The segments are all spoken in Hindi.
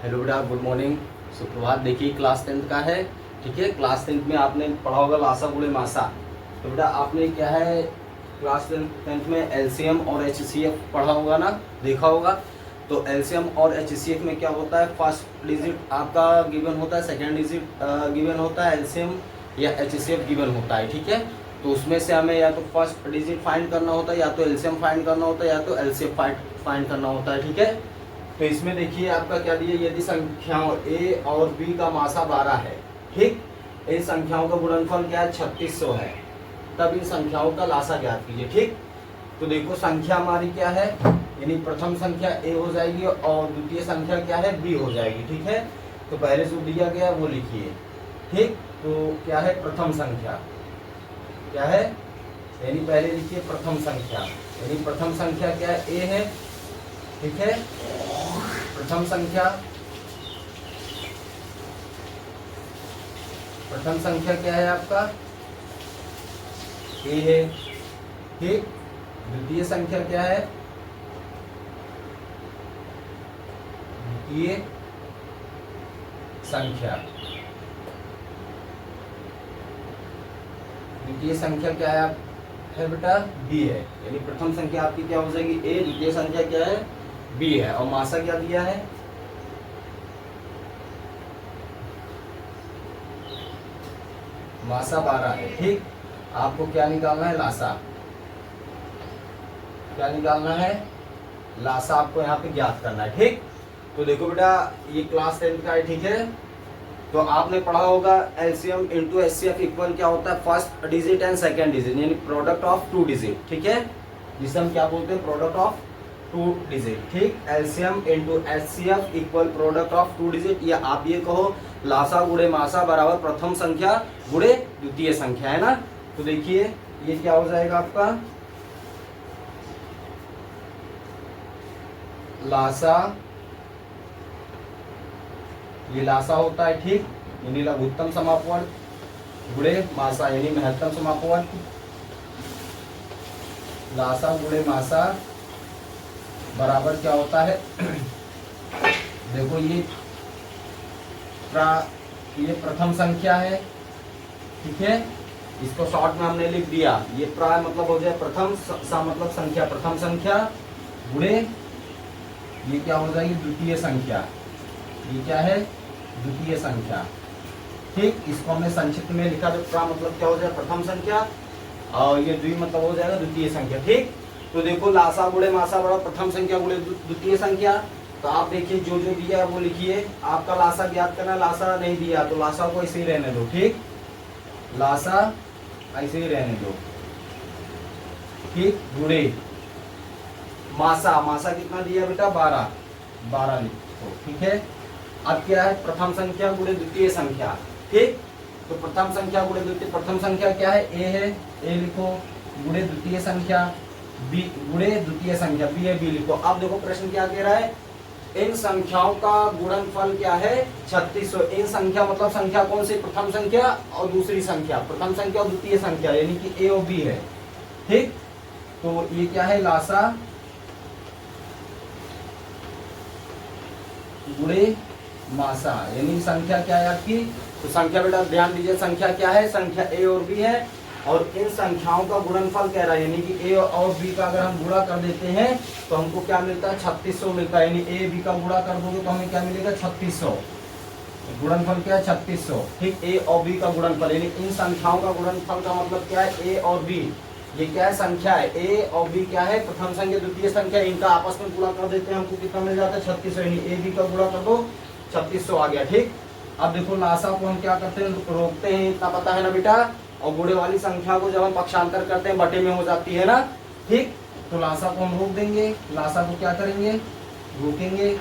हेलो बेटा, गुड मॉर्निंग, सुप्रभात। देखिए क्लास 10th का है, ठीक है। क्लास 10th में आपने पढ़ा होगा लासा गुणे मासा। तो बेटा आपने क्या है क्लास 10th में एलसीएम और एचसीएफ पढ़ा होगा ना, देखा होगा। तो एलसीएम और एचसीएफ में क्या होता है, फर्स्ट डिजिट आपका गिवन होता है, सेकेंड डिजिट गिवन होता है, एलसीएम या एचसीएफ गिवन होता है, ठीक है। तो उसमें से हमें या तो फर्स्ट डिजिट फाइंड करना होता है, या तो एलसीएम फाइंड करना होता है, या तो एलसीएफ फाइंड करना होता है, ठीक है। तो इसमें देखिए आपका क्या दिया, यदि संख्याओं ए और बी का मासा 12 है, ठीक। इन संख्याओं का गुणनफल क्या है, 3600 है। तब इन संख्याओं का लासा ज्ञात कीजिए, ठीक। तो देखो संख्या हमारी क्या है, यानी प्रथम संख्या ए हो जाएगी और द्वितीय संख्या क्या है, बी हो जाएगी, ठीक है। तो पहले जो दिया गया वो लिखिए, ठीक। तो क्या है, प्रथम संख्या क्या है, यानी पहले लिखिए प्रथम संख्या, यानी प्रथम संख्या क्या है, ए है, ठीक है। प्रथम संख्या क्या है आपका, ए है, ठीक। द्वितीय संख्या क्या है, द्वितीय संख्या क्या है आप है बेटा, बी है। यानी प्रथम संख्या आपकी क्या हो जाएगी, ए, द्वितीय संख्या क्या है, बी है। और मासा क्या दिया है, मासा 12 है, ठीक। आपको क्या निकालना है, लासा। क्या निकालना है, लासा आपको यहाँ पे ज्ञात करना है, ठीक। तो देखो बेटा ये क्लास 10th का है, ठीक है। तो आपने पढ़ा होगा एलसीएम इंटू एचसीएफ इक्वल क्या होता है, first digit and second digit, यानी प्रोडक्ट ऑफ टू डिजिट, ठीक है। जिसे हम क्या बोलते हैं, प्रोडक्ट ऑफ टू डिजिट, ठीक। LCM into HCF equal product of two digit, या आप ये कहो लासा गुणे मासा बराबर प्रथम संख्या गुणे द्वितीय संख्या, है ना। तो देखिए ये क्या हो जाएगा आपका, लासा, ये लासा होता है, ठीक। यानी लघुत्तम समापवर्ग गुणे मासा, यानी महत्तम समापवर्ग, लासा गुणे मासा बराबर क्या होता है देखो ये प्रथम संख्या है, ठीक है। इसको शॉर्ट में हमने लिख दिया, ये प्राय मतलब हो जाए प्रथम सा मतलब संख्या, प्रथम संख्या गुणे ये क्या हो जाएगी, द्वितीय संख्या। ये क्या है, द्वितीय संख्या, ठीक। इसको हमने संक्षिप्त में लिखा, तो प्रा मतलब क्या हो जाएगा, प्रथम संख्या, और ये द्वि मतलब हो जाएगा द्वितीय संख्या, ठीक। तो देखो लासा गुणे मासा बराबर प्रथम संख्या गुणे द्वितीय संख्या। तो आप देखिए जो जो दिया है वो लिखिए। आपका लासा ज्ञात करना, लासा नहीं दिया तो लासा को ऐसे ही रहने दो, ठीक। लासा ऐसे ही रहने दो, ठीक। गुणे मासा, मासा कितना दिया बेटा, 12 लिखो, ठीक है। अब क्या है, प्रथम संख्या गुणे द्वितीय संख्या, ठीक। तो प्रथम संख्या गुणे द्वितीय, प्रथम संख्या क्या है, ए है, ए लिखो, गुणे द्वितीय संख्या बी, गुणे द्वितीय संख्या बी है, बी लिखो। अब देखो प्रश्न क्या कह रहा है, इन संख्याओं का गुणनफल क्या है, 3600। इन संख्या मतलब संख्या कौन सी, प्रथम संख्या और दूसरी संख्या, प्रथम संख्या और द्वितीय संख्या, यानी कि ए और बी है, ठीक। तो ये क्या है, लासा गुणे मासा, यानी संख्या क्या है आपकी। तो संख्या बेटा ध्यान दीजिए, संख्या क्या है, संख्या ए और बी है, और इन संख्याओं का गुणनफल कह रहा है, यानी कि ए और बी का अगर हम गुणा कर देते हैं तो हमको क्या मिलता है, 3600 मिलता है। यानी ए बी का गुणा कर दोगे तो हमें क्या मिलेगा, 3600। गुणनफल क्या है, 3600, ठीक। ए और बी का गुणनफल, यानी इन संख्याओं का गुणनफल का मतलब क्या है, ए और बी, ये क्या है, संख्या है, ए और बी क्या है, प्रथम संख्या द्वितीय संख्या, इनका आपस में गुणा कर देते हैं, हमको कितना मिल जाता है, 3600। यानी ए बी का गुणा कर दो, 3600 आ गया, ठीक। अब देखो लासा को हम क्या करते हैं, रोकते हैं, इतना पता है ना बेटा। और गुणे वाली संख्या को जब हम पक्षांतर करते हैं बटे में हो जाती है ना, ठीक। तो लासा को हम रोक देंगे, लासा को क्या करेंगे, रोकेंगे,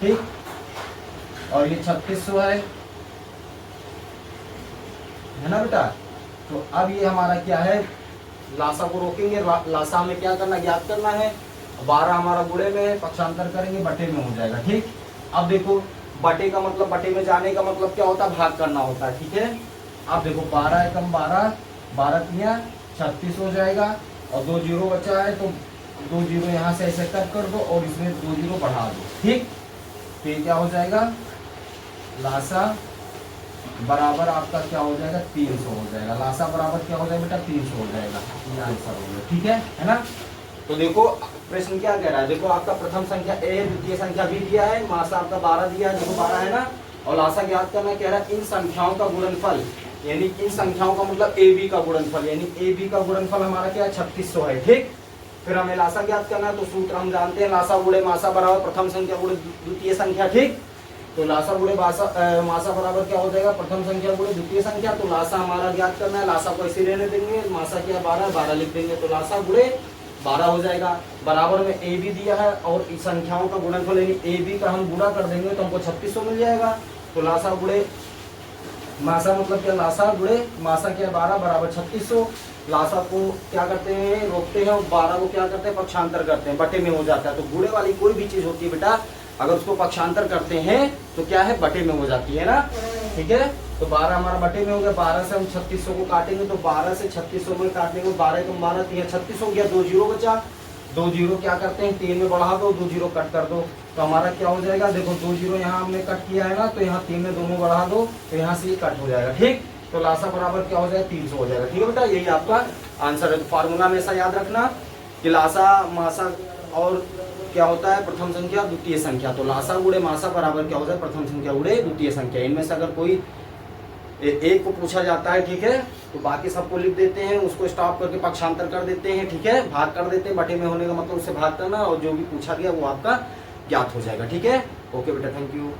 ठीक। और ये 3600 है ना बेटा। तो अब ये हमारा क्या है, लासा को रोकेंगे, लासा हमें क्या करना, ज्ञात करना है। 12 हमारा गुणे में है, पक्षांतर करेंगे बटे में हो जाएगा, ठीक। अब देखो बटे का मतलब, बटे में जाने का मतलब क्या होता है, भाग करना होता है, ठीक है। अब देखो 12 एकम 12, 12 तिया 36 हो जाएगा, और 2 जीरो बचा है तो 2 जीरो यहाँ से ऐसे कट कर दो और इसमें 2 जीरो बढ़ा दो, ठीक। तो ये क्या हो जाएगा, लासा बराबर आपका क्या हो जाएगा 300 हो जाएगा। लासा बराबर क्या हो जाएगा बेटा 300 हो जाएगा। ये आंसर हो गया, ठीक है ना। तो देखो प्रश्न क्या कह रहा है, देखो आपका प्रथम संख्या ए, द्वितीय संख्या बी दिया है, मासा आपका 12 दिया है, देखो 12 है ना, और लासा ज्ञात करना कह रहा है इन संख्याओं का गुणनफल, यानी इन संख्याओं का मतलब ए बी का गुणनफल, यानी ए बी का गुणनफल हमारा क्या है 3600 है, ठीक। फिर हमें लासा ज्ञात करना है, तो सूत्र हम जानते हैं, लासा गुणे मासा बराबर प्रथम संख्या गुणे द्वितीय संख्या, ठीक। तो लासा गुणे मासा बराबर क्या हो जाएगा, प्रथम संख्या गुणे द्वितीय संख्या। तो लासा हमारा ज्ञात करना है, लासा को ऐसे रहने देंगे, मासा क्या 12 लिख देंगे, तो लासा गुणे 12 हो जाएगा। बराबर में ए बी दिया है और इस संख्याओं का गुणनफल यानी ए बी का हम गुणा कर देंगे तो हमको 3600 मिल जाएगा। तो लासा गुणे मासा मतलब क्या, लासा गुणे मासा क्या 12 बराबर 3600। लासा को क्या करते हैं, रोकते हैं, और 12 को क्या करते हैं, पक्षांतर करते हैं, बटे में हो जाता है। तो गुणे वाली कोई भी चीज होती है बेटा, अगर उसको पक्षांतर करते हैं तो क्या है, बटे में हो जाती है ना, ठीक है। तो 12 हमारा बटे में हो गया, 12 से हम 3600 को काटेंगे, तो 12 से 3600 में काटने को 12 कम 12 3 36 हो गया, 2 जीरो बचा, 2 जीरो क्या करते हैं 3 में बढ़ा दो, 2 जीरो कट कर दो, तो हमारा क्या हो जाएगा, देखो 2 जीरो यहाँ हमने कट किया है ना, तो यहाँ 3 में दोनों बढ़ा दो, तो यहाँ से ये कट हो जाएगा, ठीक। तो लासा बराबर क्या हो जाएगा 300 हो जाएगा, ठीक है बेटा, यही आपका आंसर है। तो फार्मूला में ऐसा याद रखना कि लासा मासा और क्या होता है प्रथम संख्या द्वितीय संख्या। तो लासा गुणे मासा बराबर क्या होता है, प्रथम संख्या गुणे द्वितीय संख्या। इनमें से अगर कोई एक को पूछा जाता है, ठीक है, तो बाकी सबको लिख देते हैं, उसको स्टॉप करके पक्षांतर कर देते हैं, ठीक है, भाग कर देते हैं, बटे में होने का मतलब उससे भाग करना, और जो भी पूछा गया वो आपका ज्ञात हो जाएगा, ठीक है। ओके बेटा, थैंक यू।